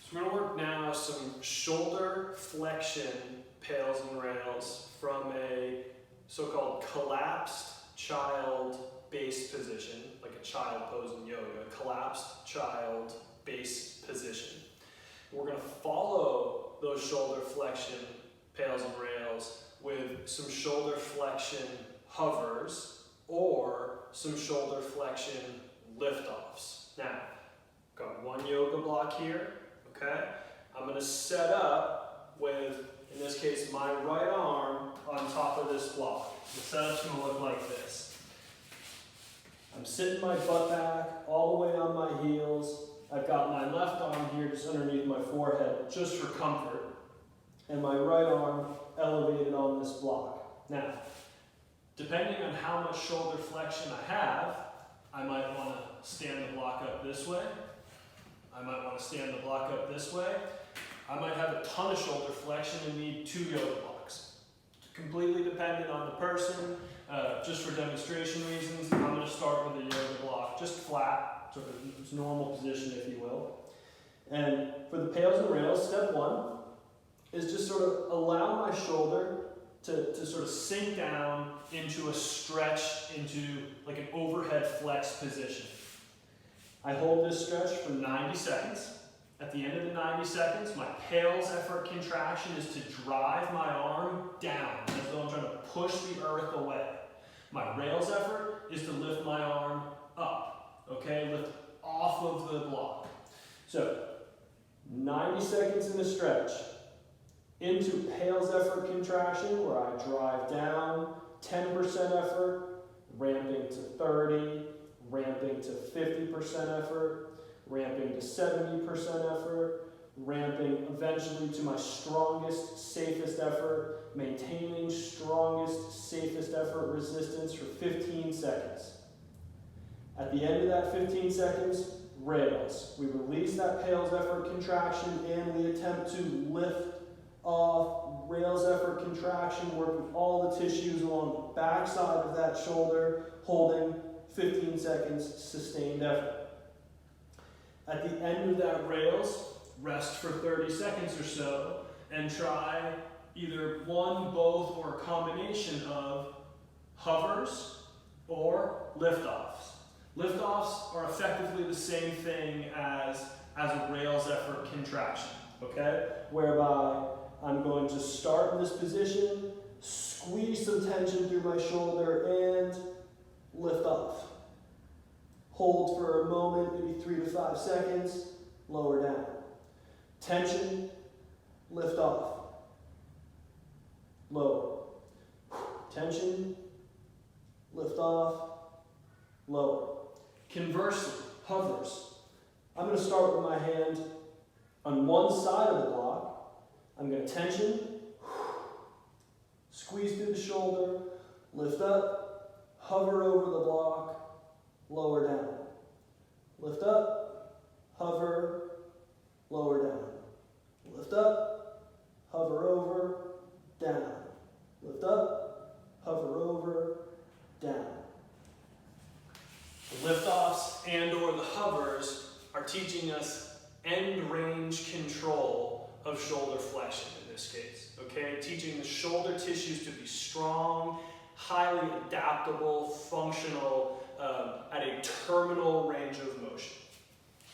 So we're going to work now some shoulder flexion pails and rails from a so-called collapsed child base position, like a child pose in yoga, collapsed child base position. We're going to follow those shoulder flexion pails and rails with some shoulder flexion hovers or some shoulder flexion liftoffs. Now, got one yoga block here, okay? I'm going to set up with, in this case, my right arm on top of this block. The setup's going to look like this. I'm sitting my butt back all the way on my heels. I've got my left arm here just underneath my forehead, just for comfort, and my right arm elevated on this block. Now, depending on how much shoulder flexion I have, I might want to stand the block up this way. I might want to stand the block up this way. I might have a ton of shoulder flexion and need 2 yoga blocks. Completely dependent on the person. Just for demonstration reasons, I'm going to start with a yoga block, just flat, sort of normal position, if you will. And for the pails and rails, step 1 is just sort of allow my shoulder to sort of sink down into a stretch, into like an overhead flex position. I hold this stretch for 90 seconds. At the end of the 90 seconds, my pails effort contraction is to drive my arm down as though I'm trying to push the earth away. My rails effort is to lift my arm up, okay? Lift off of the block. So, 90 seconds in the stretch. Into pails effort contraction where I drive down, 10% effort, ramping to 30, ramping to 50% effort, ramping to 70% effort, ramping eventually to my strongest, safest effort, maintaining strongest, safest effort resistance for 15 seconds. At the end of that 15 seconds, rails. We release that pails effort contraction and we attempt to lift off rails effort contraction, working all the tissues along the back side of that shoulder, holding 15 seconds sustained effort. At the end of that rails, rest for 30 seconds or so and try either one, both, or a combination of hovers or liftoffs. Liftoffs are effectively the same thing as a rails effort contraction, okay? Whereby I'm going to start in this position, squeeze some tension through my shoulder, and lift off. Hold for a moment, maybe 3 to 5 seconds, lower down. Tension, lift off. Lower. Tension, lift off, lower. Conversely, hovers. I'm going to start with my hand on one side of the block. I'm going to tension, squeeze through the shoulder, lift up, hover over the block, lower down. Lift up, hover, lower down. Lift up, hover over, down. Lift up, hover over, down. The liftoffs and or the hovers are teaching us end range control of shoulder flexion in this case, okay? Teaching the shoulder tissues to be strong, highly adaptable, functional, at a terminal range of motion.